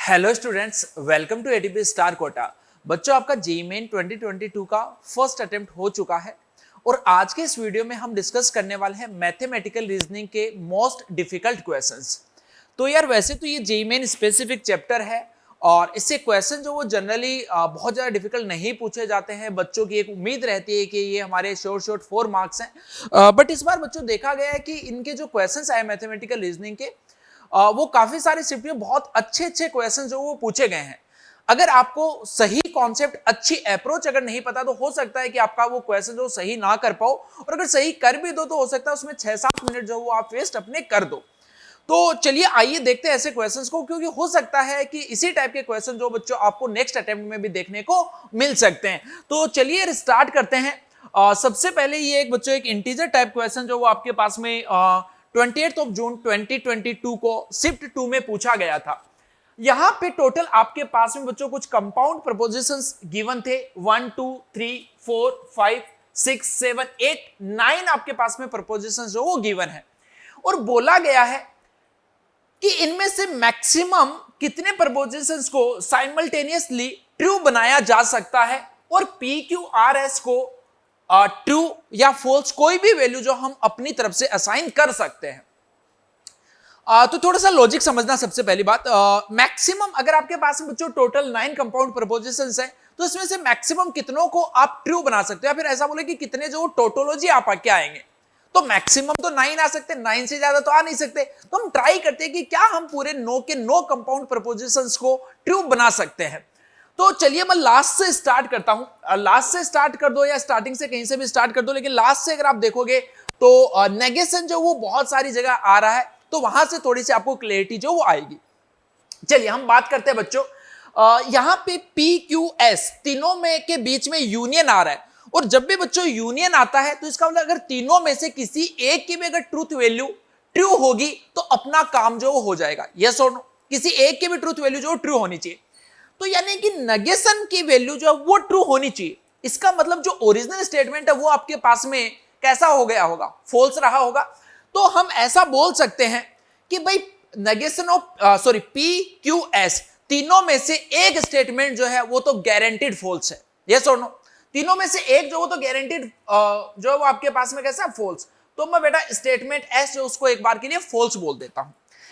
Hello students, welcome to ATP Star Kota. बच्चों, आपका JEE main 2022 का फर्स्ट अटेम्प्ट हो चुका है और आज के इस वीडियो में हम डिस्कस करने वाले हैं मैथमेटिकल रीजनिंग के मोस्ट डिफिकल्ट क्वेश्चंस। तो यार वैसे तो ये जेईई मेन स्पेसिफिक चैप्टर है और इससे क्वेश्चन जो वो जनरली बहुत ज़्यादा डिफिकल्ट नहीं पूछे जाते हैं। बच्चों की एक उम्मीद रहती है कि ये हमारे शॉर्ट 4 मार्क्स हैं, बट इस बार बच्चों देखा गया है कि इनके जो क्वेश्चंस आए मैथमेटिकल रीजनिंग के वो काफी सारे शिफ्ट में बहुत अच्छे अच्छे क्वेश्चन जो वो पूछे गए हैं। अगर आपको सही कॉन्सेप्ट, अच्छी अप्रोच अगर नहीं पता तो हो सकता है कि आपका वो क्वेश्चन जो सही ना कर पाओ, और अगर सही कर भी दो तो हो सकता है उसमें 6-7 मिनट जो वो आप वेस्ट अपने कर दो। तो चलिए आइए देखते हैं ऐसे क्वेश्चंस को, क्योंकि हो सकता है कि इसी टाइप के क्वेश्चन जो बच्चों आपको नेक्स्ट अटेम्प्ट में भी देखने को मिल सकते हैं। तो चलिए स्टार्ट करते हैं। सबसे पहले ये एक बच्चों एक इंटीजर टाइप क्वेश्चन जो वो आपके पास में 28 जून 2022 को शिफ्ट 2 में पूछा गया था। यहां पे टोटल आपके पास में बच्चों कुछ कंपाउंड प्रपोजिशंस गिवन थे 1 2 3 4 5 6 7 8 9 आपके पास में प्रपोजिशंस जो वो गिवन है, और बोला गया है कि इनमें से मैक्सिमम कितने प्रपोजिशंस को साइमल्टेनियसली ट्रू बनाया जा सकता है, और पी क्यू आर एस को ट्रू या फॉल्स कोई भी वैल्यू जो हम अपनी तरफ से असाइन कर सकते हैं। तो थोड़ा सा लॉजिक समझना। सबसे पहली बात, मैक्सिमम अगर आपके पास में बच्चों टोटल 9 कंपाउंड प्रपोजिशंस हैं तो इसमें से मैक्सिमम कितनों को आप ट्रू बना सकते हो, या फिर ऐसा बोले कि कितने जो टोटोलॉजी आप क्या आएंगे। तो मैक्सिमम तो 9 आ सकते, 9 से ज्यादा तो आ नहीं सकते। तो हम ट्राई करते हैं कि क्या हम पूरे 9 के 9 कंपाउंड प्रपोजिशंस को ट्रू बना सकते हैं। तो चलिए मैं लास्ट से स्टार्ट करता हूं। लास्ट से स्टार्ट कर दो या स्टार्टिंग से कहीं से भी स्टार्ट कर दो, लेकिन लास्ट से अगर आप देखोगे तो नेगेशन जो वो बहुत सारी जगह आ रहा है, तो वहां से थोड़ी सी आपको क्लैरिटी जो वो आएगी। चलिए हम बात करते हैं बच्चों। यहां पे पी क्यू एस तीनों में के बीच में यूनियन आ रहा है, और जब भी बच्चों यूनियन आता है तो इसका मतलब अगर तीनों में से किसी एक की भी अगर ट्रूथ वैल्यू ट्रू होगी तो अपना काम जो हो जाएगा। यस और नो, किसी एक की भी ट्रूथ वैल्यू जो ट्रू होनी चाहिए। तो यानी कि नेगेशन की वैल्यू जो है वो ट्रू होनी चाहिए। इसका मतलब जो ओरिजिनल स्टेटमेंट है वो आपके पास में कैसा हो गया होगा, फॉल्स रहा होगा। तो हम ऐसा बोल सकते हैं कि भाई negation of P Q S तीनों में से एक स्टेटमेंट जो है वो तो गारंटीड फॉल्स है। यस और नो, तीनों में से एक जो वो तो गारंटीड जो है वो आपके पास में कैसा फॉल्स। तो मैं बेटा स्टेटमेंट एस जो उसको एक बार के लिए फॉल्स बोल देता हूं।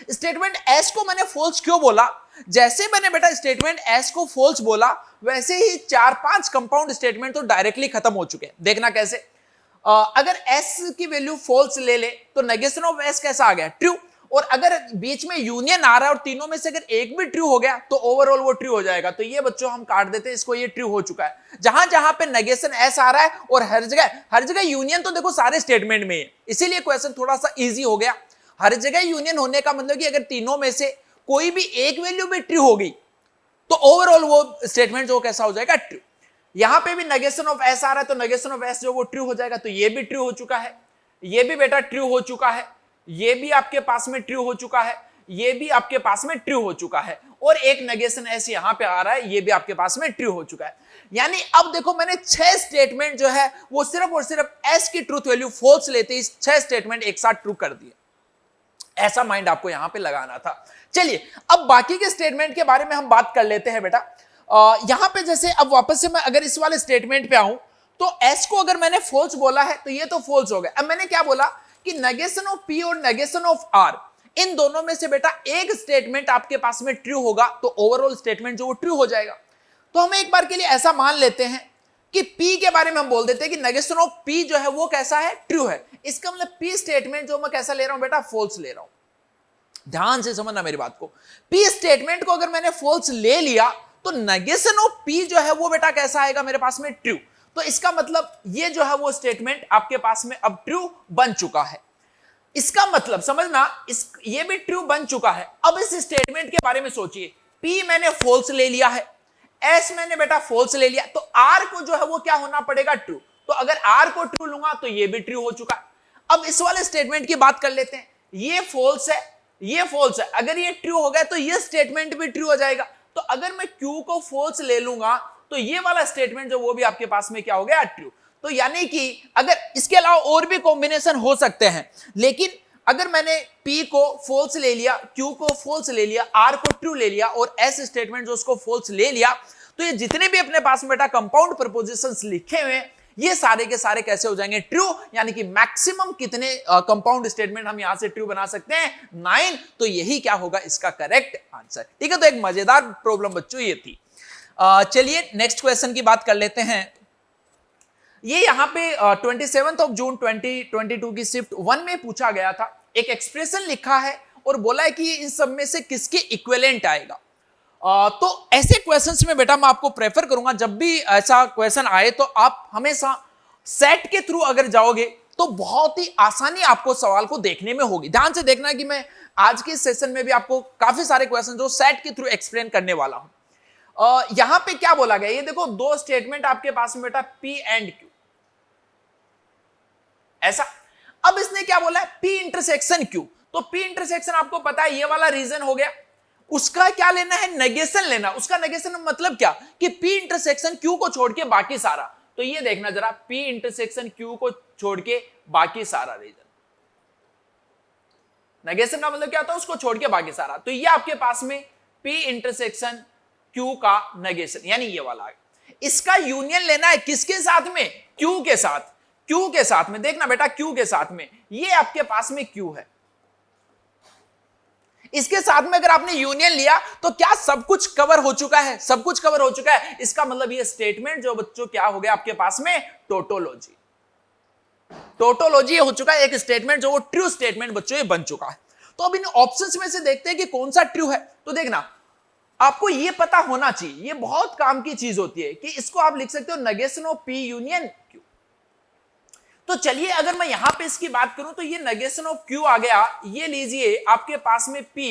स्टेटमेंट एस को मैंने फॉल्स क्यों बोला, जैसे मैंने बेटा स्टेटमेंट एस को फॉल्स बोला वैसे ही 4-5 कंपाउंड स्टेटमेंट तो डायरेक्टली खत्म हो चुके हैं। देखना कैसे, अगर एस की वैल्यू फॉल्स ले ले तो नेगेशन ऑफ एस कैसा आ गया, ट्रू। और अगर बीच में यूनियन आ रहा है और तीनों में से अगर एक भी ट्रू हो गया तो ओवरऑल वो ट्रू हो जाएगा। तो ये बच्चों हम काट देते हैं इसको, ये ट्रू हो चुका है। जहां जहां पे नेगेशन एस आ रहा है और हर जगह यूनियन, तो देखो सारे स्टेटमेंट में है, इसीलिए क्वेश्चन थोड़ा सा इजी हो गया। हर जगह यूनियन होने का मतलब कि अगर तीनों में से कोई भी एक वैल्यू भी ट्रू हो गई तो ओवरऑल वो स्टेटमेंट जो कैसा हो जाएगा, ट्रू। यहां पे भी नेगेशन ऑफ एस आ रहा है तो नेगेशन ऑफ एस जो वो ट्रू हो जाएगा। तो ये भी ट्रू हो चुका है, ये भी बेटा ट्रू हो चुका है, ये भी आपके पास में ट्रू हो चुका है, ये भी आपके पास में ट्रू हो चुका है, और एक नेगेशन एस यहां पे आ रहा है, ये भी आपके पास में ट्रू हो चुका है। यानी अब देखो मैंने 6 स्टेटमेंट जो है वो सिर्फ और सिर्फ एस की ट्रूथ वैल्यू फॉल्स लेते ही 6 स्टेटमेंट एक साथ ट्रू कर दिए। ऐसा माइंड आपको यहां पे लगाना था। चलिए अब बाकी के स्टेटमेंट के बारे में हम बात कर लेते हैं बेटा। यहां पे जैसे अब वापस से मैं अगर इस वाले स्टेटमेंट पे आऊं तो एस को अगर मैंने फॉल्स बोला है तो ये तो फॉल्स हो गया। अब मैंने क्या बोला कि नेगेशन ऑफ पी और नेगेशन ऑफ आर इन दोनों में से बेटा एक स्टेटमेंट आपके पास में ट्रू होगा तो ओवरऑल स्टेटमेंट जो वो ट्रू हो जाएगा। तो हम एक बार के लिए ऐसा मान लेते हैं कि P के बारे में हम बोल देते हैं कि नेगेशन ऑफ P जो है वो कैसा है, ट्रू है। इसका मतलब P स्टेटमेंट जो मैं कैसा ले रहा हूं बेटा, फॉल्स ले रहा हूं। ध्यान से समझना मेरी बात को। P स्टेटमेंट को अगर मैंने फॉल्स ले लिया तो नेगेशन ऑफ P जो है वो बेटा कैसा आएगा मेरे पास में, ट्रू। तो इसका मतलब ये जो है वो स्टेटमेंट आपके पास में अब ट्रू बन चुका है। इसका मतलब समझना, ये भी ट्रू बन चुका है। अब इस स्टेटमेंट के बारे में सोचिए, P मैंने फॉल्स ले लिया है, एस मैंने बेटा फॉल्स ले लिया, तो आर को जो है वो क्या होना पड़ेगा, ट्रू। तो अगर आर को ट्रू लूंगा तो ये भी ट्रू हो चुका है। अब इस वाले स्टेटमेंट की बात कर लेते हैं, ये फॉल्स है, ये फॉल्स है। अगर ये ट्रू हो गया तो ये स्टेटमेंट भी ट्रू हो जाएगा। तो अगर मैं क्यू को फॉल्स ले लूंगा तो ये वाला स्टेटमेंट जो वो भी आपके पास में क्या हो गया, ट्रू। तो यानी कि अगर इसके अलावा और भी कॉम्बिनेशन हो सकते हैं, लेकिन अगर मैंने P को फॉल्स ले लिया, Q को फॉल्स ले लिया, R को ट्रू ले लिया और S स्टेटमेंट जो उसको फॉल्स ले लिया, तो ये जितने भी अपने पास में बेटा कंपाउंड प्रपोजिशंस लिखे हुए हैं ये सारे के सारे कैसे हो जाएंगे? ट्रू। यानी कि मैक्सिमम कितने कंपाउंड स्टेटमेंट हम यहां से ट्रू बना सकते हैं? 9। तो यही क्या होगा इसका करेक्ट आंसर। ठीक है, तो एक मजेदार प्रॉब्लम बच्चों ये थी। चलिए नेक्स्ट क्वेश्चन की बात कर लेते हैं। ये यहां पे 27 जून 2022 की शिफ्ट 1 में पूछा गया था। एक एक्सप्रेशन लिखा है और बोला है कि इन सब में से किसके इक्विवेलेंट आएगा। तो ऐसे क्वेश्चंस में बेटा मैं आपको प्रेफर करूंगा, जब भी ऐसा क्वेश्चन आए तो आप हमेशा सेट के थ्रू अगर जाओगे तो बहुत ही आसानी आपको सवाल को देखने में होगी। ध्यान से देखना कि मैं आज के सेशन में भी आपको काफी सारे क्वेश्चन जो सेट के थ्रू एक्सप्लेन करने वाला हूं। यहां पे क्या बोला गया, ये देखो दो स्टेटमेंट आपके पास में बेटा P एंड Q, ऐसा। अब इसने क्या बोला है? P intersection Q। तो P इंटरसेक्शन आपको पता है ये वाला रीजन हो गया, उसका क्या लेना है? नेगेशन लेना। उसका नेगेशन मतलब क्या कि P इंटरसेक्शन Q को छोड़ के बाकी सारा। तो ये देखना जरा, P इंटरसेक्शन Q को छोड़ के बाकी सारा रीजन। नेगेशन का मतलब क्या होता है? उसको छोड़ के बाकी सारा। तो ये आपके पास में P इंटरसेक्शन Q का नेगेशन, यानी ये वाला है। इसका यूनियन लेना है किसके साथ में? Q के साथ। Q के साथ में देखना बेटा, Q के साथ में ये आपके पास में Q है, इसके साथ में अगर आपने यूनियन लिया तो क्या सब कुछ कवर हो चुका है? सब कुछ कवर हो चुका है। इसका मतलब ये स्टेटमेंट जो बच्चों क्या हो गया आपके पास में? टोटोलॉजी। टोटोलॉजी हो चुका है एक स्टेटमेंट जो वो ट्रू स्टेटमेंट बच्चों ये बन चुका है। तो अब इन ऑप्शंस में से देखते हैं कि कौन सा ट्रू है। तो देखना आपको ये पता होना चाहिए, ये बहुत काम की चीज होती है कि इसको आप लिख सकते हो negation of P union Q। तो चलिए अगर मैं यहां पे इसकी बात करूं तो ये नेगेशन ऑफ Q आ गया। ये लीजिए आपके पास में P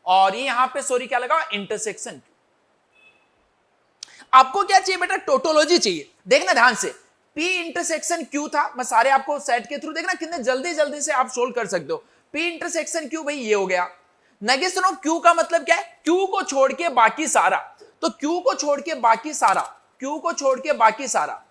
और ये यहां पे सॉरी क्या लगा? Intersection Q। आपको क्या चाहिए बेटा? टोटोलॉजी चाहिए। देखना ध्यान से, P इंटरसेक्शन Q था। मैं सारे आपको सेट के थ्रू देखना कितने जल्दी जल्दी से आप सोल्व कर सकते हो। P इंटरसेक्शन Q भाई ये हो गया। नेगेशन ऑफ Q का मतलब क्या है? Q को छोड़ के बाकी सारा। तो Q को छोड़ के बाकी सारा, Q को छोड़ के बाकी सारा,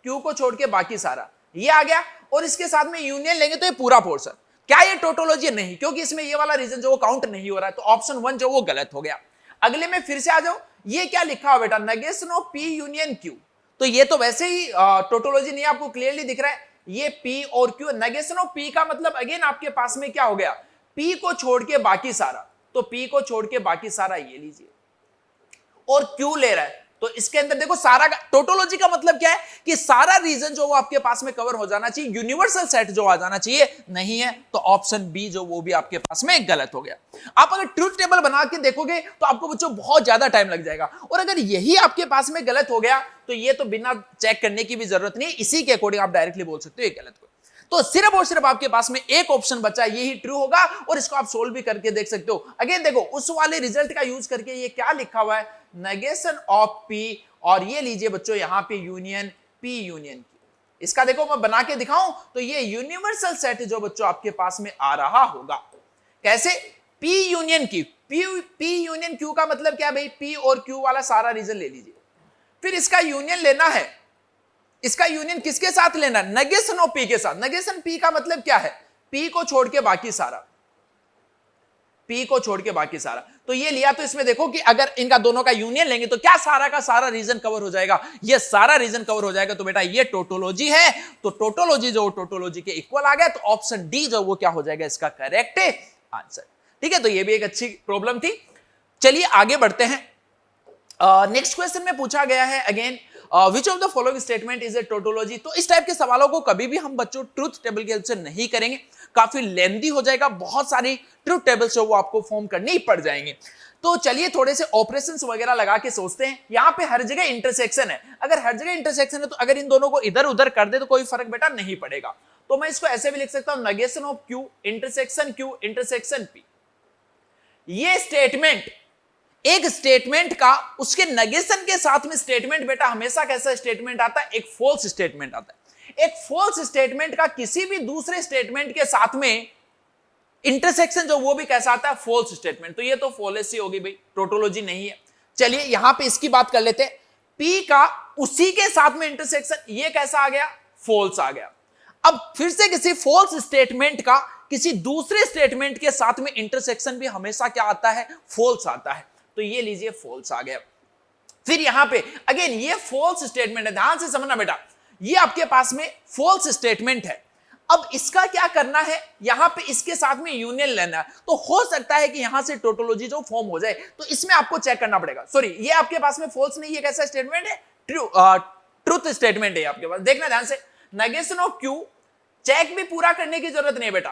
Q को छोड़ के बाकी सारा ये आ गया। और इसके साथ में यूनियन लेंगे तो ये पूरा पोर्शन। क्या ये टोटोलॉजी? नहीं, क्योंकि इसमें ये वाला रीजन जो वो काउंट नहीं हो रहा है। तो ऑप्शन 1 जो वो गलत हो गया। अगले में फिर से आ जाओ, ये क्या लिखा हुआ बेटा? Negation of P union Q। तो ये तो वैसे ही टोटोलॉजी नहीं, आपको क्लियरली दिख रहा है ये P और Q। नेगेशन ऑफ P का मतलब अगेन आपके पास में क्या हो गया? P को छोड़ के बाकी सारा। तो P को छोड़ के बाकी सारा ये लीजिए और Q ले रहा है। तो इसके अंदर देखो सारा का टोटोलॉजी का मतलब क्या है कि सारा रीजन जो वो आपके पास में कवर हो जाना चाहिए, यूनिवर्सल सेट जो आ जाना चाहिए, नहीं है। तो ऑप्शन बी जो वो भी आपके पास में गलत हो गया। आप अगर ट्रूथ टेबल बना के देखोगे तो आपको बच्चों बहुत ज्यादा टाइम लग जाएगा। और अगर यही आपके पास में गलत हो गया तो ये तो बिना चेक करने की भी जरूरत नहीं, इसी के अकॉर्डिंग आप डायरेक्टली बोल सकते हो ये गलत हो। तो सिर्फ और सिर्फ आपके पास में एक ऑप्शन बचा, यही ट्रू होगा और इसको आप सोल्व भी करके देख सकते हो। अगेन देखो उस वाले रिजल्ट का यूज करके ये क्या लिखा हुआ है? नेगेशन ऑफ P और ये लीजिए बच्चों यहां पे यूनियन P यूनियन Q। इसका देखो मैं बना के दिखाऊं तो ये यूनिवर्सल सेट जो बच्चों आपके पास में आ रहा होगा। कैसे? P union Q। P union Q का मतलब क्या भाई? P और Q वाला सारा रीजन ले लीजिए, फिर इसका यूनियन लेना है। इसका यूनियन किसके साथ लेना? नेगेशन ऑफ P के साथ। नेगेशन P का मतलब क्या है? P को छोड़ के बाकी सारा, P को छोड़ के बाकी सारा। तो ये लिया, तो इसमें देखो कि अगर इनका दोनों का यूनियन लेंगे तो क्या सारा का सारा रीजन कवर हो जाएगा? ये सारा रीजन कवर हो जाएगा। तो बेटा ये टोटोलॉजी है। तो टोटोलॉजी जो टोटोलॉजी के इक्वल आ गया। तो ऑप्शन डी जो वो क्या हो जाएगा इसका करेक्ट आंसर। ठीक है, तो ये भी एक अच्छी प्रॉब्लम थी। चलिए आगे बढ़ते हैं। नेक्स्ट क्वेश्चन में पूछा गया है again which of the following statement is a tautology. तो इस टाइप के सवालों को कभी भी हम बच्चों ट्रूथ टेबल के हेल्प से नहीं करेंगे, काफी लेंथी हो जाएगा, बहुत सारी ट्रूथ टेबल्स जो वो आपको फॉर्म करनी ही पड़ जाएंगे। तो चलिए थोड़े से ऑपरेशंस वगैरह लगा के सोचते हैं। यहां पे हर जगह इंटरसेक्शन है, अगर हर जगह इंटरसेक्शन है तो अगर इन दोनों को इधर उधर कर दे तो कोई फर्क बेटा नहीं पड़ेगा। तो मैं इसको ऐसे भी लिख सकता हूं, negation of Q intersection Q intersection P। ये स्टेटमेंट, एक स्टेटमेंट का उसके नेगेशन के साथ में स्टेटमेंट बेटा हमेशा कैसा स्टेटमेंट आता है? एक फॉल्स स्टेटमेंट आता है। एक फॉल्स स्टेटमेंट का किसी भी दूसरे स्टेटमेंट के साथ में इंटरसेक्शन जो वो भी कैसा आता है? False statement. तो ये तो फॉल्स ही होगी भाई, टोटोलॉजी नहीं है। चलिए यहां पे इसकी बात कर लेते हैं। P का उसी के साथ में इंटरसेक्शन, ये कैसा आ गया? फॉल्स आ गया। अब फिर से किसी फॉल्स स्टेटमेंट का किसी दूसरे स्टेटमेंट के साथ में इंटरसेक्शन भी हमेशा क्या आता है, फॉल्स आता है। तो ये लीजिए फॉल्स आ गया। फिर यहां पे अगेन ये फॉल्स स्टेटमेंट है, ध्यान से समझना बेटा, ये आपके पास में फॉल्स स्टेटमेंट है। अब इसका क्या करना है, यहां पे इसके साथ में यूनियन लेना है। तो हो सकता है कि यहां से टोटोलॉजी जो फॉर्म हो जाए, तो इसमें आपको चेक करना पड़ेगा। सॉरी, ये आपके पास में फॉल्स नहीं, ये कैसा स्टेटमेंट है, ट्रूथ स्टेटमेंट है आपके पास। देखना ध्यान से, नेगेशन ऑफ क्यू चेक भी पूरा करने की जरूरत नहीं बेटा,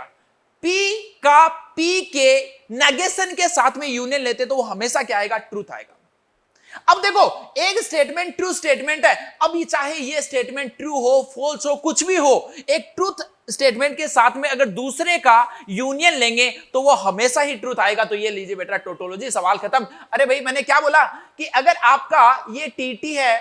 पी का पी के नेगेशन के साथ में यूनियन लेते तो वो हमेशा क्या आएगा, ट्रूथ आएगा। अब देखो, एक स्टेटमेंट ट्रू स्टेटमेंट है, अब ये चाहे ये स्टेटमेंट ट्रू हो, फॉल्स हो, कुछ भी हो, एक ट्रूथ स्टेटमेंट के साथ में अगर दूसरे का यूनियन लेंगे तो वो हमेशा ही ट्रूथ आएगा। तो ये लीजिए बेटा टोटोलॉजी, सवाल खत्म। अरे भाई मैंने क्या बोला कि अगर आपका ये टीटी है,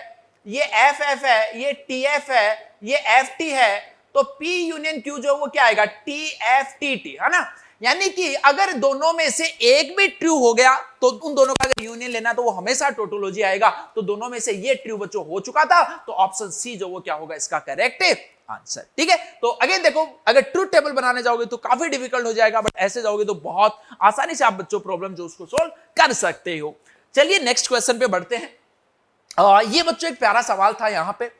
ये एफ है, ये टीएफ है, ये एफटी है, तो पी यूनियन क्यू जो वो क्या आएगा, टीएफटीटी, है ना। यानी कि अगर दोनों में से एक भी ट्रू हो गया तो उन दोनों का अगर यूनियन लेना तो वो हमेशा टोटोलॉजी आएगा। तो दोनों में से ये ट्रू बच्चों हो चुका था, तो ऑप्शन सी जो वो क्या होगा, इसका करेक्ट आंसर। ठीक है, तो अगेन देखो, अगर ट्रूथ टेबल बनाने जाओगे तो काफी डिफिकल्ट हो जाएगा, बट ऐसे जाओगे तो बहुत आसानी से आप बच्चों प्रॉब्लम जो उसको सोल्व कर सकते हो। चलिए नेक्स्ट क्वेश्चन पे बढ़ते हैं। ये बच्चों एक प्यारा सवाल था यहां पे।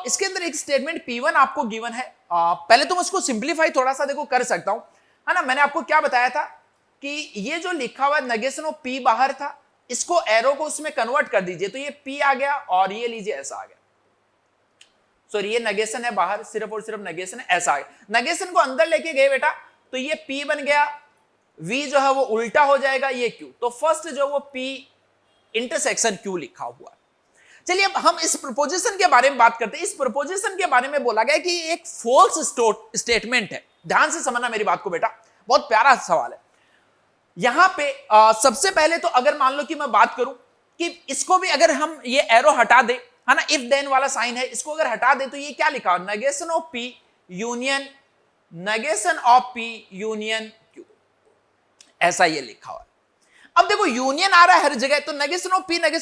इसके अंदर एक स्टेटमेंट P1 आपको गिवन है। पहले तो मैं उसको सिंप्लीफाई थोड़ा सा देखो कर सकता हूं, है ना। मैंने आपको क्या बताया था कि ये जो लिखा हुआ नेगेशन ऑफ P बाहर था, इसको एरो को उसमें कन्वर्ट कर दीजिए, तो ये P आ गया और ये लीजिए ऐसा आ गया। सॉरी, ये नेगेशन है बाहर, सिर्फ और सिर्फ नेगेशन है, ऐसा आ गया। नेगेशन को अंदर लेके गए बेटा, तो ये P बन गया, V जो है वो उल्टा हो जाएगा, ये Q। तो फर्स्ट जो वो P इंटरसेक्शन Q लिखा हुआ है। चलिए अब हम इस प्रोपोजिशन के बारे में बात करते हैं। इस प्रोपोजिशन के बारे में बोला गया कि एक फॉल्स स्टेटमेंट है। ध्यान से समझना मेरी बात को बेटा, बहुत प्यारा सवाल है। यहां पे सबसे पहले तो अगर मान लो कि मैं बात करूं कि इसको भी अगर हम ये एरो हटा दे, है ना, इफ देन वाला साइन है, इसको अगर हटा दे तो ये क्या लिखा हो, negation of P union negation of P union Q, ऐसा ये लिखा हुआ है। अब देखो यूनियन आ रहा है हर जगह, तो नेगेशन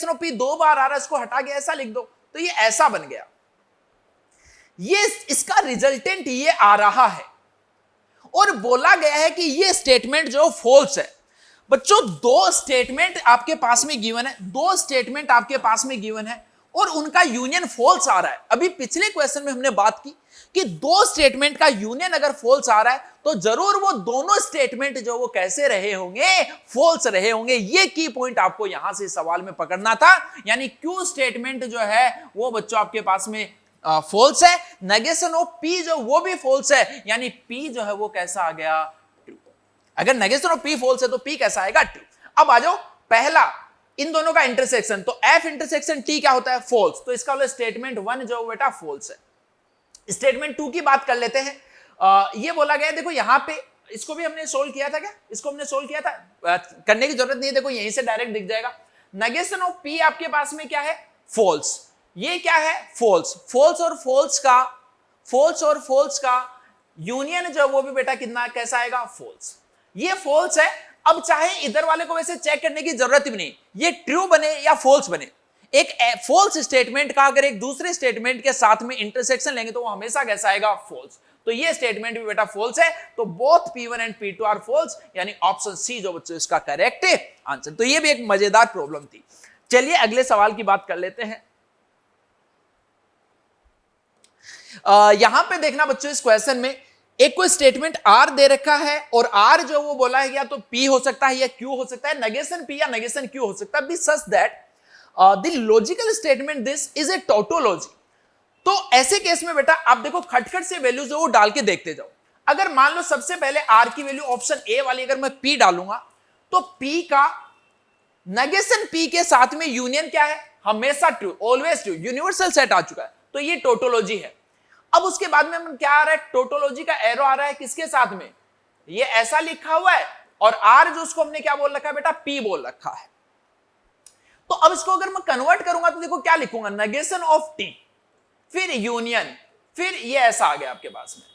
ऑफ P दो बार आ रहा है, इसको हटा के ऐसा लिख दो तो ये ऐसा बन गया। ये इसका रिजल्टेंट ये आ रहा है और बोला गया है कि ये स्टेटमेंट जो फॉल्स है। बच्चों दो स्टेटमेंट आपके पास में गिवन है, दो स्टेटमेंट आपके पास में गिवन है और उनका यूनियन फॉल्स आ रहा है। अभी पिछले क्वेश्चन में हमने बात की कि दो स्टेटमेंट का यूनियन अगर फॉल्स आ रहा है तो जरूर वो दोनों स्टेटमेंट जो वो कैसे रहे होंगे, फॉल्स रहे होंगे। ये की पॉइंट आपको यहां से सवाल में पकड़ना था। यानी क्यू स्टेटमेंट जो है वो बच्चों आपके पास में फॉल्स है, नेगेशन ऑफ P जो वो भी फॉल्स है, यानी P जो है वो कैसा आ गया, ट्रू। अगर नेगेशन ऑफ P फॉल्स है तो P कैसा आएगा, ट्रू। अब आ जाओ पहला इन दोनों का इंटरसेक्शन, तो F इंटरसेक्शन T क्या होता है, फॉल्स। तो इसका वाला स्टेटमेंट 1 जो बेटा फॉल्स है। स्टेटमेंट 2 की बात कर लेते हैं। ये बोला गया, देखो यहां पे इसको भी हमने सोल्व किया था, क्या इसको हमने सोल्व किया था, करने की जरूरत नहीं है, देखो यहीं से डायरेक्ट दिख जाएगा। नेगेशन ऑफ P आपके पास में क्या है, फॉल्स। ये क्या है, फॉल्स। फॉल्स और फॉल्स का यूनियन जो वो भी बेटा कितना कैसा आएगा, फॉल्स। ये फॉल्स है। अब चाहे इधर वाले को वैसे चेक करने की जरूरत भी नहीं, ये ट्रू बने या फॉल्स बने, एक फॉल्स स्टेटमेंट का अगर एक दूसरे स्टेटमेंट के साथ में इंटरसेक्शन लेंगे तो वो हमेशा कैसा आएगा, फॉल्स। तो ये स्टेटमेंट भी बेटा फॉल्स है। तो both P1 and P2 are false, यानी ऑप्शन सी जो बच्चों इसका करेक्ट आंसर। तो ये भी एक मजेदार प्रॉब्लम थी। चलिए अगले सवाल की बात कर लेते हैं। यहां पे देखना बच्चों, इस क्वेश्चन में एक कोई स्टेटमेंट R दे रखा है और R जो वो बोला है या तो P हो सकता है या Q हो सकता है, नेगेशन P या नेगेशन Q हो सकता है, be such that the logical statement this is a tautology. तो ऐसे केस में बेटा आप देखो खटखट से वैल्यू जो वो डाल के देखते जाओ। अगर मान लो सबसे पहले R की वैल्यू ऑप्शन ए वाली अगर मैं P डालूंगा तो P का नेगेशन P के साथ में यूनियन क्या है, हमेशा true, always true, universal set आ चुका है, तो ये टोटोलॉजी है। अब उसके बाद में क्या आ रहा है, टोटोलॉजी का एरो आ रहा है किसके साथ में, ये ऐसा लिखा हुआ है और R जो उसको हमने क्या बोल रखा है बेटा, P बोल रखा है। तो अब इसको अगर मैं कन्वर्ट करूंगा तो देखो क्या लिखूंगा, नेगेशन ऑफ T, फिर यूनियन, फिर ये ऐसा आ गया आपके पास में।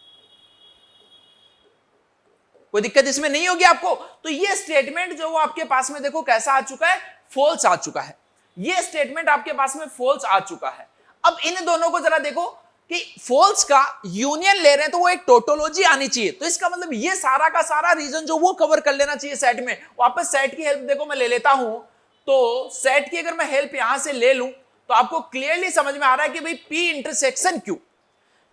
कोई दिक्कत इसमें नहीं होगी आपको। तो ये स्टेटमेंट जो वो आपके पास में देखो कैसा आ चुका है, फॉल्स आ चुका है। ये स्टेटमेंट आपके पास में फॉल्स आ चुका है। अब इन दोनों को जरा देखो, कि फोल्स का यूनियन ले रहे हैं तो वो एक टोटोलॉजी आनी चाहिए। तो इसका मतलब ये सारा का सारा रीजन जो वो कवर कर लेना चाहिए सेट में। वापस सेट की हेल्प देखो मैं ले लेता हूं, तो सेट की अगर मैं हेल्प यहां से ले लूं तो आपको क्लियरली समझ में आ रहा है कि भाई P intersection Q,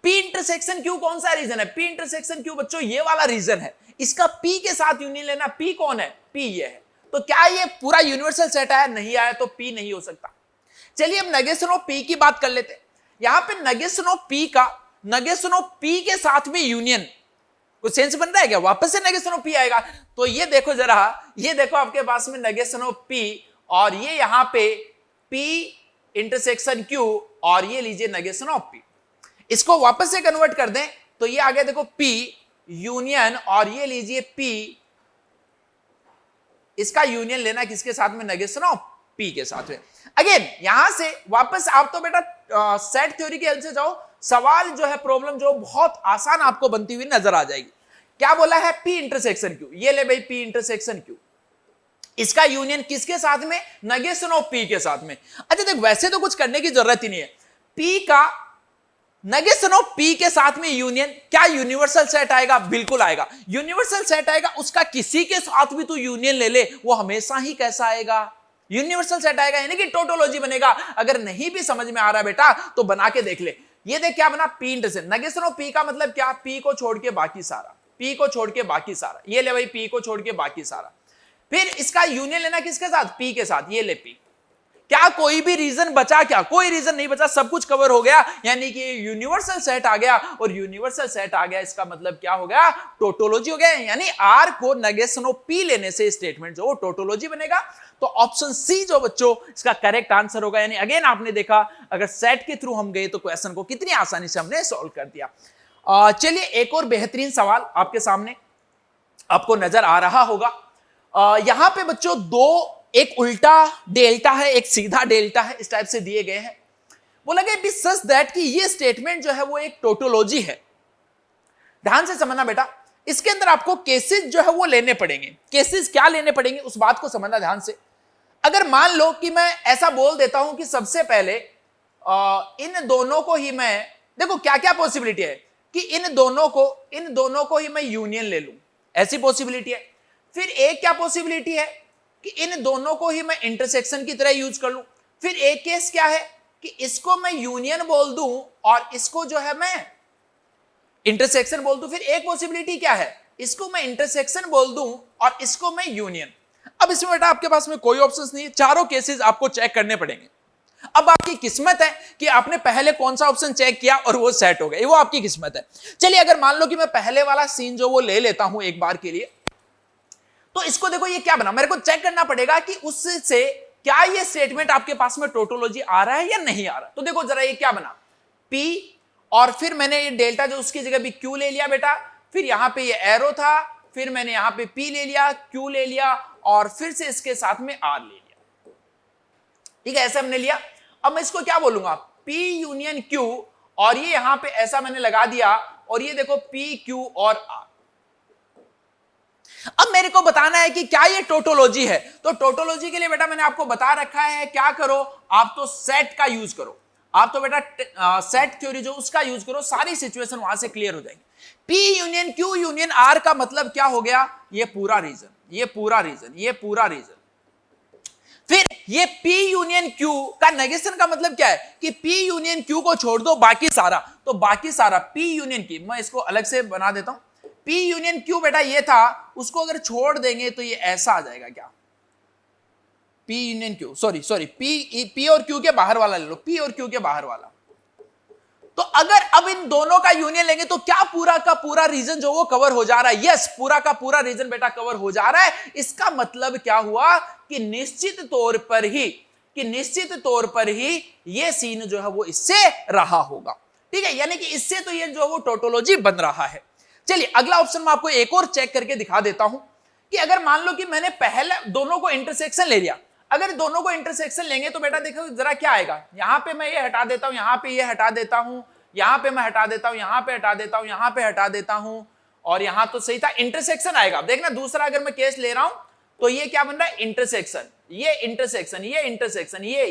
P intersection Q कौन सा रीजन है? पी इंटरसेक्शन क्यू बच्चों ये वाला रीजन है। इसका पी के साथ यूनियन लेना, पी कौन है? पी ये है। तो क्या ये पूरा यूनिवर्सल सेट आया? नहीं आया, तो पी नहीं हो सकता। चलिए अब नेगेशन ऑफ पी की बात कर लेते हैं। यहां पे नेगेशन ऑफ पी का नेगेशन ऑफ पी के साथ में यूनियन कुछ सेंस बन रहा है क्या? वापस से नेगेशन ऑफ पी आएगा। तो ये देखो जरा, ये देखो आपके पास में नेगेशन ऑफ पी और ये यहां पे पी इंटरसेक्शन क्यू और ये लीजिए नेगेशन ऑफ पी। इसको वापस से कन्वर्ट कर दें तो ये आ गया देखो पी यूनियन और ये लीजिए पी, इसका यूनियन लेना किसके साथ में? नेगेशन ऑफ पी के साथ में। अगेन यहां से वापस आप तो बेटा सेट थ्योरी की हेल्प से जाओ, सवाल जो है प्रॉब्लम जो बहुत आसान आपको बनती हुई नजर आ जाएगी। क्या बोला है? P intersection Q. ये ले भाई पी इंटरसेक्शन क्यू, इसका यूनियन किसके साथ में? नेगेशन ऑफ पी के साथ में। अच्छा देख, वैसे तो कुछ करने की जरूरत ही नहीं है। पी का नेगेशन ऑफ पी के साथ में यूनियन, क्या यूनिवर्सल सेट आएगा? बिल्कुल आएगा, यूनिवर्सल सेट आएगा। उसका किसी के साथ भी तू यूनियन ले ले, वो हमेशा ही कैसा आएगा? यूनिवर्सल सेट आएगा, यानी कि टोटोलॉजी बनेगा। अगर नहीं भी समझ में आ रहा बेटा तो बना के देख ले। ये देख क्या बना? P intersection. Negation of P का मतलब क्या? पी को छोड़ के बाकी सारा, पी को छोड़ के बाकी सारा। ये ले भाई पी को छोड़ के बाकी सारा। फिर इसका यूनियन लेना किसके साथ? पी के साथ। ये ले पी। क्या कोई भी रीजन बचा? क्या कोई रीजन नहीं बचा, सब कुछ कवर हो गया, यानी कि यूनिवर्सल सेट आ गया। और यूनिवर्सल सेट आ गया इसका मतलब क्या हो गया? टोटोलॉजी हो गया। यानी आर को नेगेशन ऑफ पी लेने से स्टेटमेंट जो टोटोलॉजी बनेगा। तो ऑप्शन सी जो बच्चों इसका करेक्ट आंसर होगा। यानी अगेन आपने देखा अगर सेट के थ्रू हम गए तो क्वेश्चन को कितनी आसानी से हमने सॉल्व कर दिया। चलिए एक और बेहतरीन सवाल आपके सामने आपको नजर आ रहा होगा। यहां पे बच्चों दो, एक उल्टा डेल्टा है, एक सीधा डेल्टा है, इस टाइप से दिए गए हैं। बोला गया बी सच दैट कि ये स्टेटमेंट जो है वो एक टोटोलॉजी है। ध्यान से समझना बेटा, इसके अंदर आपको केसेस जो है वो लेने पड़ेंगे। केसेस क्या लेने पड़ेंगे उस बात को समझना ध्यान से। अगर मान लो कि मैं ऐसा बोल देता हूं कि सबसे पहले इन दोनों को ही मैं, देखो क्या क्या पॉसिबिलिटी है कि इन दोनों को ही मैं यूनियन ले लूं, ऐसी पॉसिबिलिटी है। फिर एक क्या पॉसिबिलिटी है कि इन दोनों को ही मैं इंटरसेक्शन की तरह यूज कर लूं। फिर एक केस क्या है कि इसको मैं यूनियन बोल दूं और इसको जो है मैं इंटरसेक्शन बोल दूं। फिर एक पॉसिबिलिटी क्या है, इसको मैं इंटरसेक्शन बोल दूं और इसको मैं यूनियन। अब इसमें बेटा आपके पास में कोई ऑप्शंस नहीं है, चारों केसेस आपको चेक करने पड़ेंगे। अब आपकी किस्मत है कि आपने पहले कौन सा ऑप्शन चेक किया और वो सेट हो गया, वो आपकी किस्मत है। चलिए अगर मान लो कि मैं पहले वाला सीन जो वो ले लेता हूं एक बार के लिए, तो इसको देखो ये क्या बना, मेरे को चेक करना पड़ेगा कि उससे क्या ये स्टेटमेंट आपके पास में टोटोलॉजी आ रहा है या नहीं आ रहा। तो देखो जरा ये क्या बना, P और फिर मैंने ये डेल्टा जो उसकी जगह भी Q ले लिया बेटा, फिर यहां पे ये एरो था, फिर मैंने यहां पे P ले लिया, Q ले लिया और फिर से इसके साथ में R ले लिया। ठीक है, ऐसे हमने लिया। अब मैं इसको क्या बोलूंगा, P यूनियन Q और ये यहां पे ऐसा मैंने लगा दिया और ये देखो P Q और R। अब मेरे को बताना है कि क्या ये टोटोलॉजी है। तो टोटोलॉजी के लिए बेटा मैंने आपको बता रखा है क्या करो, आप तो सेट का यूज करो, आप तो बेटा सेट थ्योरी जो उसका यूज करो, सारी सिचुएशन वहां से क्लियर हो जाएगी। P union Q union R का मतलब क्या हो गया, ये पूरा रीजन, ये पूरा रीजन, ये पूरा रीजन। फिर ये P यूनियन Q का नेगेशन का मतलब क्या है कि P यूनियन Q को छोड़ दो बाकी सारा। तो बाकी सारा P यूनियन की, मैं इसको अलग से बना देता हूं, P यूनियन Q बेटा ये था, उसको अगर छोड़ देंगे तो ये ऐसा आ जाएगा क्या, P union Q, sorry P और Q के बाहर वाला ले लो, P और Q के बाहर वाला। तो अगर अब इन दोनों का यूनियन लेंगे तो क्या पूरा का पूरा रीजन जो वो कवर हो जा रहा है। यस, पूरा का पूरा रीजन बेटा कवर हो जा रहा है। इसका मतलब क्या हुआ कि निश्चित तौर पर ही ये सीन जो है वो इससे रहा होगा। ठीक है, यानी कि इससे तो ये जो वो टोटोलॉजी बन रहा है। चलिए अगला ऑप्शन मैं आपको एक और चेक करके दिखा देता हूं कि अगर मान लो कि मैंने पहले दोनों को इंटरसेक्शन ले लिया, अगर दोनों को इंटरसेक्शन लेंगे तो बेटा देखो जरा क्या आएगा, यहां पे मैं ये हटा देता हूं, यहां पे ये हटा देता हूं, यहां पे मैं हटा देता हूं, यहां पे हटा देता हूं, यहां पे हटा देता हूं और यहां तो सही था, इंटरसेक्शन आएगा। देखना दूसरा अगर मैं केस ले रहा हूं तो ये क्या बन रहा है, इंटरसेक्शन, ये इंटरसेक्शन, ये इंटरसेक्शन, ये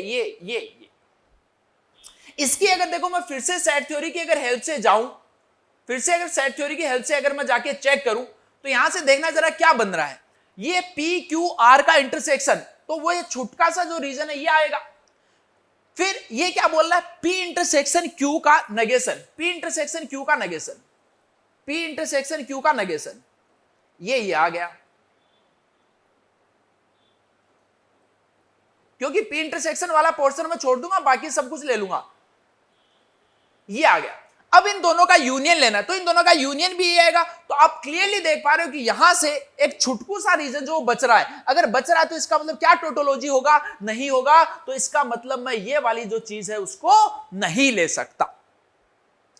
इसकी अगर देखो मैं फिर से सेट थ्योरी की अगर हेल्प से जाऊं, फिर से अगर सेट थ्योरी की हेल्प से अगर मैं जाके चेक करूं, तो यहां से देखना जरा क्या बन रहा है, ये पी क्यू आर का इंटरसेक्शन, तो वो ये छुटका सा जो रीजन है ये आएगा। फिर ये क्या बोल रहा है, पी इंटरसेक्शन क्यू का नेगेशन, पी इंटरसेक्शन क्यू का नेगेशन, पी इंटरसेक्शन क्यू का नेगेशन, ये आ गया, क्योंकि पी इंटरसेक्शन वाला पोर्शन मैं छोड़ दूंगा, बाकी सब कुछ ले लूंगा, ये आ गया। अब इन दोनों का यूनियन लेना है, तो इन दोनों का यूनियन भी ये आएगा। तो आप क्लियरली देख पा रहे हो कि यहां से एक छुटकू सा रीजन जो बच रहा है, अगर बच रहा है तो इसका मतलब क्या टोटोलॉजी होगा, नहीं होगा, तो इसका मतलब मैं ये वाली जो चीज है उसको नहीं ले सकता,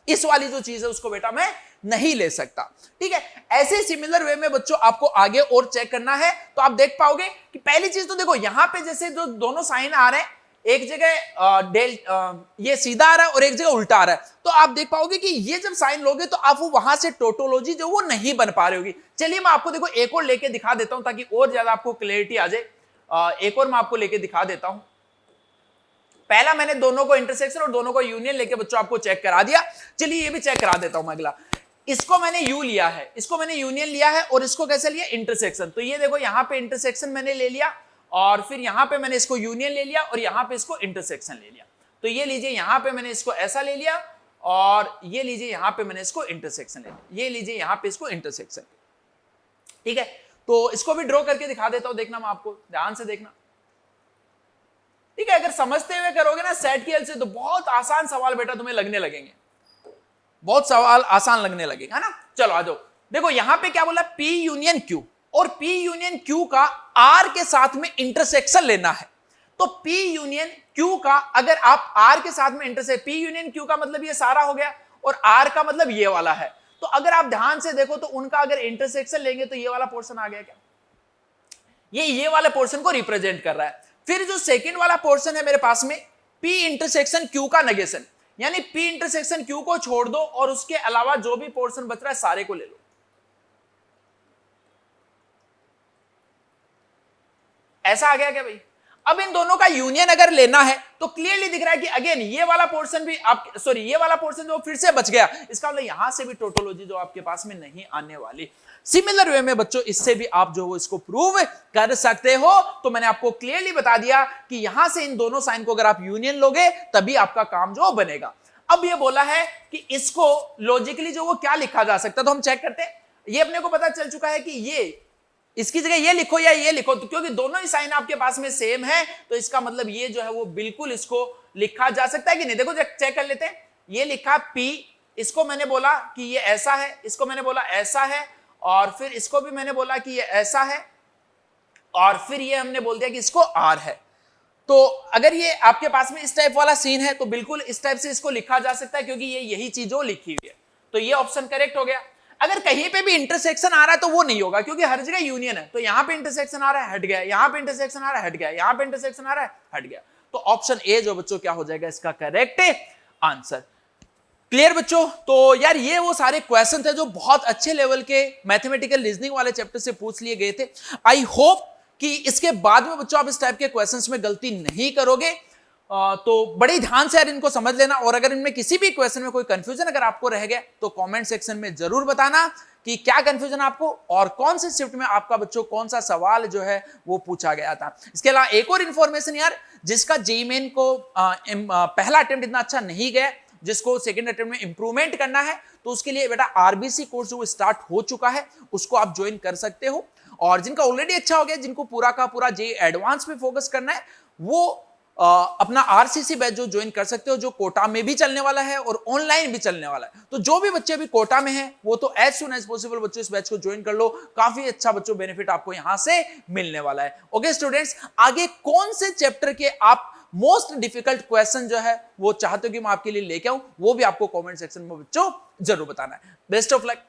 इस वाली जो चीज है उसको बेटा मैं नहीं ले सकता। ठीक है, ऐसे सिमिलर वे में बच्चों आपको आगे और चेक करना है, तो आप देख पाओगे कि पहली चीज तो देखो यहां पे जैसे जो दोनों साइन आ रहे हैं, एक जगह ये सीधा आ रहा है और एक जगह उल्टा आ रहा है, तो आप देख पाओगे कि ये जब साइन लोगे तो आप वहां से टोटोलॉजी जो वो नहीं बन पा रही होगी। चलिए मैं आपको देखो एक और लेके दिखा देता हूं ताकि और ज्यादा आपको क्लैरिटी आ जाए। एक और मैं आपको लेके दिखा देता हूं। पहला मैंने दोनों को इंटरसेक्शन और दोनों को यूनियन लेके बच्चों आपको चेक करा दिया, चलिए ये भी चेक करा देता हूं मैं अगला। इसको मैंने यू लिया है, इसको मैंने यूनियन लिया है, और इसको कैसे लिया, इंटरसेक्शन। तो ये देखो यहां पे इंटरसेक्शन मैंने ले लिया, और फिर यहां पे मैंने इसको यूनियन ले लिया, और यहां पे इसको इंटरसेक्शन ले लिया। तो ये लीजिए यहां पे मैंने इसको ऐसा ले लिया, और ये लीजिए यहां पे मैंने इसको इंटरसेक्शन ले लिया, ये लीजिए यहां पे इसको इंटरसेक्शन। ठीक है, तो इसको भी ड्रॉ करके दिखा देता हूं, देखना मैं आपको, ध्यान से देखना। ठीक है, अगर समझते हुए करोगे ना सेट की हेल्प से, तो बहुत आसान सवाल बेटा तुम्हें लगने लगेंगे, बहुत सवाल आसान लगने लगेगा, है ना। चलो आ जाओ, देखो यहां पे क्या बोला, P यूनियन Q, और P यूनियन Q का R के साथ में इंटरसेक्शन लेना है। तो P यूनियन Q का अगर आप R के साथ में इंटरसेक्शन, P यूनियन Q का मतलब ये सारा हो गया, और R का मतलब ये वाला है। तो अगर आप ध्यान से देखो तो उनका अगर इंटरसेक्शन लेंगे तो ये वाला पोर्शन आ गया क्या, ये वाले पोर्शन को रिप्रेजेंट कर रहा है। फिर जो सेकंड वाला पोर्शन है मेरे पास में, P इंटरसेक्शन Q का नेगेशन, यानी P इंटरसेक्शन Q को छोड़ दो और उसके अलावा जो भी पोर्शन बच रहा है सारे को ले लो। ऐसा आ गया क्या भाई। अब इन दोनों का यूनियन अगर लेना है तो क्लियरली दिख रहा है कि अगेन ये वाला पोर्शन भी आप ये वाला पोर्शन जो फिर से बच गया, इसका मतलब यहां से भी टोटोलॉजी जो आपके पास में नहीं आने वाली। सिमिलर वे में बच्चों इससे भी आप जो इसको प्रूव कर सकते हो। तो मैंने आपको क्लियरली बता दिया कि यहां से इन दोनों साइन को अगर आप यूनियन लोगे तभी आपका काम जो बनेगा। अब ये बोला है कि इसको लॉजिकली जो वो क्या लिखा जा सकता है, तो हम चेक करते हैं। ये अपने को पता चल चुका है कि ये इसकी जगह ये लिखो या ये लिखो, तो क्योंकि दोनों ही साइन आपके पास में सेम है, तो इसका मतलब ये जो है वो बिल्कुल इसको लिखा जा सकता है कि नहीं। देखो चेक कर लेते हैं, ये लिखा P, इसको मैंने बोला कि ये ऐसा है, इसको मैंने बोला ऐसा है, और फिर इसको भी मैंने बोला कि ये ऐसा है, और फिर ये हमने बोल दिया कि इसको R है। तो अगर ये आपके पास में इस टाइप वाला सीन है तो बिल्कुल इस टाइप से इसको लिखा जा सकता है, क्योंकि ये यही चीज जो लिखी हुई है। तो ये ऑप्शन करेक्ट हो गया। अगर कहीं पे भी इंटरसेक्शन आ रहा है तो वो नहीं होगा, क्योंकि हर जगह यूनियन है। तो यहां पे इंटरसेक्शन आ रहा है, हट गया, यहां पे इंटरसेक्शन आ रहा है, हट गया, यहां पे इंटरसेक्शन आ रहा है, हट गया। तो ऑप्शन ए जो बच्चों क्या हो जाएगा इसका करेक्ट आंसर। क्लियर बच्चों। तो यार ये वो सारे क्वेश्चन थे जो बहुत अच्छे लेवल के मैथमेटिकल रीजनिंग वाले चैप्टर से पूछ लिए गए थे। आई होप कि इसके बाद में बच्चों आप इस टाइप के क्वेश्चंस में गलती नहीं करोगे। तो बड़े ध्यान से यार इनको समझ लेना, और अगर इनमें किसी भी क्वेश्चन में कोई कंफ्यूजन अगर आपको रह गया तो कमेंट सेक्शन में जरूर बताना कि क्या कंफ्यूजन आपको, और कौन से शिफ्ट में आपका बच्चों कौन सा सवाल जो है वो पूछा गया था। इसके अलावा एक और इंफॉर्मेशन यार, जिसका जेईई मेन को पहला अटेम्प्ट इतना अच्छा नहीं गया, जिसको सेकंड अटेम्प्ट में इंप्रूवमेंट करना है, तो उसके लिए बेटा आरबीसी कोर्स जो स्टार्ट हो चुका है उसको आप ज्वाइन कर सकते हो। और जिनका ऑलरेडी अच्छा हो गया, जिनको पूरा का पूरा जेईई एडवांस पे फोकस करना है, वो अपना आरसीसी बैच जो ज्वाइन कर सकते हो, जो कोटा में भी चलने वाला है और ऑनलाइन भी चलने वाला है। तो जो भी बच्चे अभी कोटा में हैं वो तो एज सुन एज पॉसिबल बच्चों इस बैच को ज्वाइन कर लो, काफी अच्छा बच्चों बेनिफिट आपको यहां से मिलने वाला है। ओके स्टूडेंट्स, आगे कौन से चैप्टर के आप मोस्ट डिफिकल्ट क्वेश्चन जो है वो चाहते हो कि मैं आपके लिए लेके आऊं, वो भी आपको कमेंट सेक्शन में बच्चों जरूर बताना है। Best of luck.